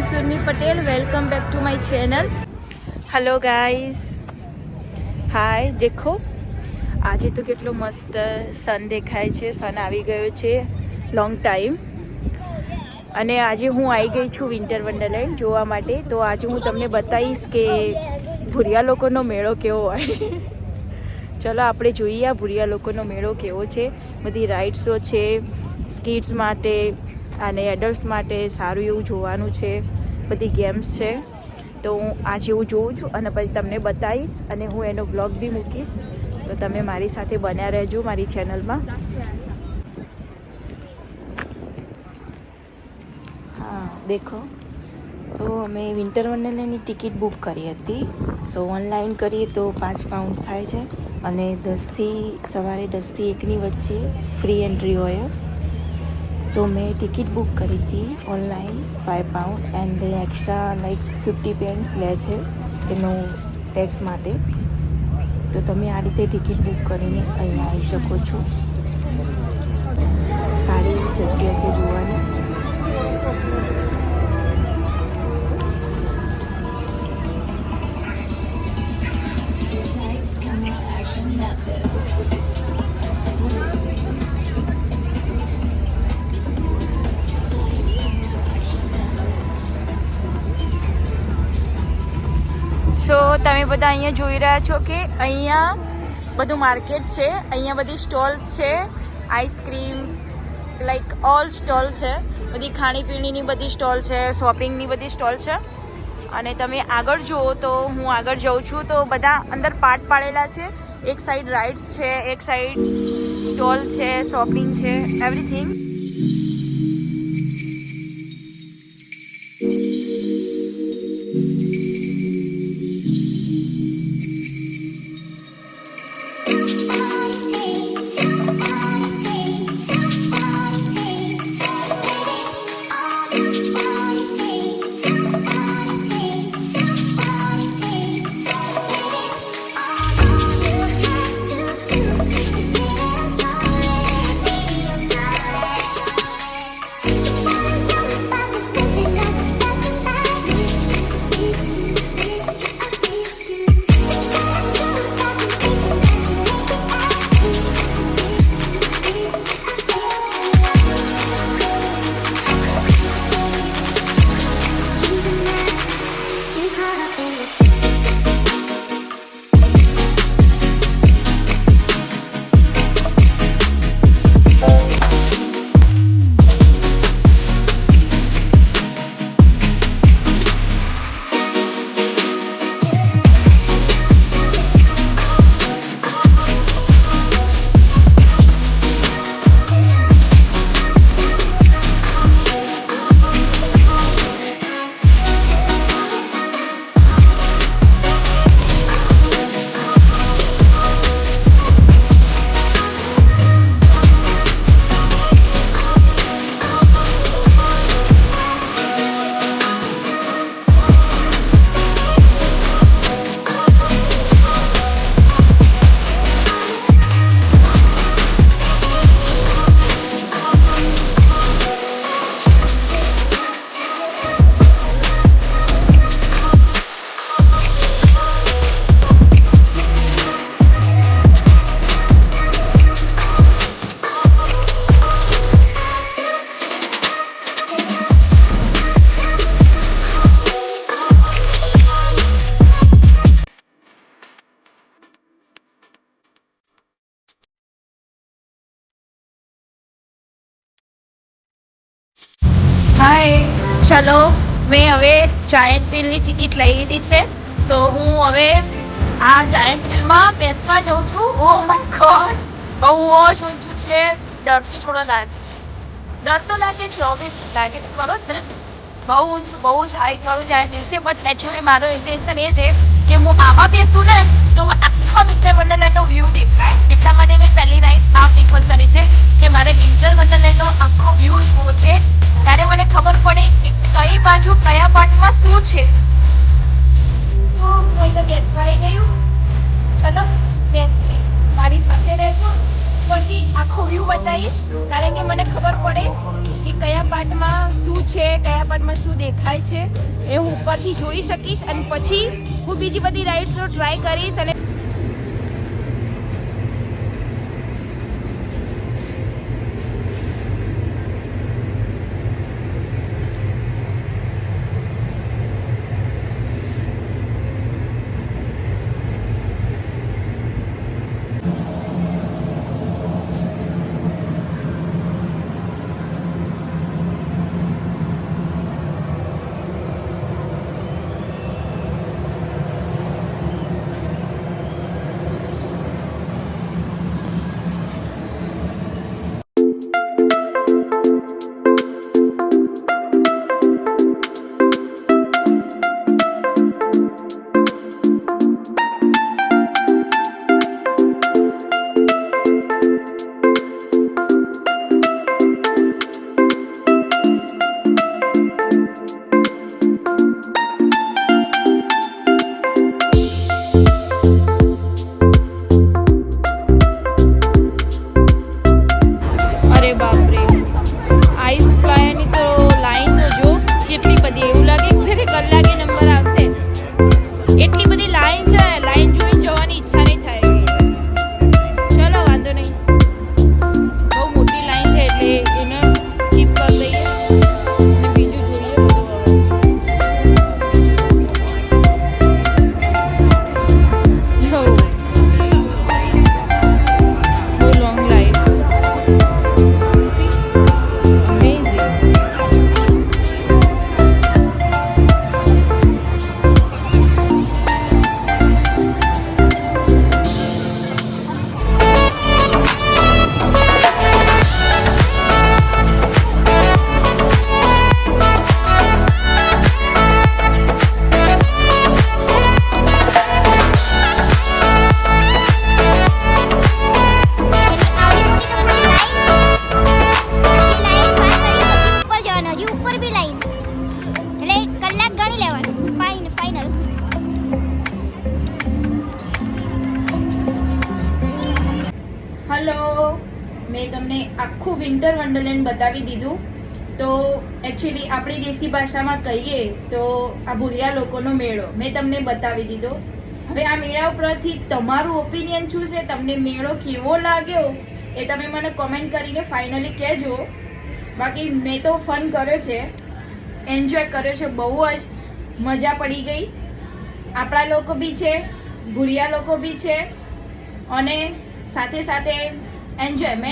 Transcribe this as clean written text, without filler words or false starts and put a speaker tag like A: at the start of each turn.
A: सुरमी Patel welcome back to my channel. Hello guys, hi. देखो आज तो केटलो मस्त सन देखाय छे। सन આવી ગયો છે લોંગ ટાઈમ અને આજે હું આવી ગઈ છું વિન્ટર વન્ડરલેન્ડ જોવા માટે। તો આજે હું તમને બતાવીશ કે ભૂરિયા લોકોનો મેળો કેવો હોય। ચલો આપણે જોઈએ આ ભૂરિયા લોકોનો મેળો કેવો છે। બધી રાઇડ્સો છે સ્કિડ્સ માટે અને એડલ્ટ્સ માટે સારું એવું જોવાનું છે, બધી ગેમ્સ છે। તો હું આજે હું જોઉં છું અને પછી તમને બતાવીશ અને હું એનો બ્લોગ બી મૂકીશ। તો તમે મારી સાથે બન્યા રહેજો મારી ચેનલમાં। हाँ देखो, तो અમે વિન્ટર વન્ડરલેન્ડની ટિકિટ બુક કરી હતી। સો ઓનલાઈન કરીએ તો 5 પાઉન્ડ થાય છે અને 10થી સવારે 10થી 1ની વચ્ચે ફ્રી એન્ટ્રી હોય। तो मैं टिकट बुक करी थी online 5 pound and extra like 50 pence ले छे एनो टेक्स माटे। तो तमे आ रीते टिकट बुक करीने अहींया आई शको छो। सारी जग्या छे जोवानी। सो તમે બધા અહીંયા જોઈ રહ્યા છો કે અહીંયા બધું માર્કેટ છે। અહીંયા બધી સ્ટોલ્સ છે, આઈસ્ક્રીમ લાઈક ઓલ સ્ટોલ છે, બધી ખાણીપીણીની બધી સ્ટોલ છે, શોપિંગની બધી સ્ટોલ છે। અને તમે આગળ જુઓ તો હું આગળ જાઉં છું તો બધા અંદર પાર્ટ પાડેલા છે। એક સાઈડ રાઇડ્સ છે, એક સાઈડ સ્ટોલ છે, શોપિંગ છે, એવરીથિંગ। હાય, ચલો મેં હવે જાયન્ટ વ્હીલની ટિકિટ લઈ લીધી છે। તો હું હવે આ જાયન્ટ વ્હીલમાં બેસવા જાઉં છું। ઓ માય ગોડ, બહુ જ ઊંચું છે, ડર તો થોડો લાગે છે। ડર તો લાગે છે, ઓબ્વિયસ લાગે તો ખરો જ ને। બહુ જ હાઈટ વાળું જાયન્ટ વ્હીલ છે। બટ એકચ્યુઅલી મારો ઇન્ટેન્શન એ છે કે હું આમાં બેસું ને તો આખો વિન્ટર વન્ડરલેન્ડનો વ્યૂ દેખાય। એટલા માટે મેં પહેલી રાઈડ આ પ્રિફર કરી છે કે મારે વિન્ટર વન્ડરલેન્ડનો આખો વ્યૂ જોવો છે, ત્યારે મને ખબર પડે કે કઈ બાજુ કયા પાર્ટમાં શું છે। તો હું બેસવા આવી ગયું। ચલો બેસી મારી સાથે રહેજો। ઉપરથી આખો વ્યૂ બતાવીશ, કારણ કે મને ખબર પડે કે કયા પાર્ટમાં શું છે, કયા પાર્ટમાં શું દેખાય છે એ હું ઉપરથી જોઈ શકીશ અને પછી હું બીજી બધી રાઇડ્સનો ટ્રાય કરીશ. અને અરે બાપરે, આઈસ ફ્લાયરની તો લાઈન તો જો કેટલી બધી, એવું લાગે છે કે કલાકે નંબર આવશે, એટલી બધી લાઈન છે. લાઈન જોઈને જવાની ઈચ્છા નહીં થાય. ચલો વાંધો નહીં, બહુ મોટી લાઈન છે એટલે એને સ્કીપ કરી દઈએ અને બીજું જોઈએ બધું. બહુ લોંગ લાઈન. હલો, મેં તમને આખું વિન્ટર વન્ડરલેન્ડ બતાવી દીધું. તો એકચ્યુઅલી આપણી દેશી ભાષામાં કહીએ તો આ ભૂરિયા લોકોનો મેળો મેં તમને બતાવી દીધો. હવે આ મેળા ઉપરથી તમારું ઓપિનિયન શું છે, તમને મેળો કેવો લાગ્યો એ તમે મને કોમેન્ટ કરીને ફાઇનલી કહેજો. બાકી મેં તો ફન કર્યો છે, એન્જોય કર્યો છે, બહુ જ મજા પડી ગઈ. આપણા લોકો બી છે, ભૂરિયા લોકો બી છે અને સાથે સાથે એન્જોયમેન્ટ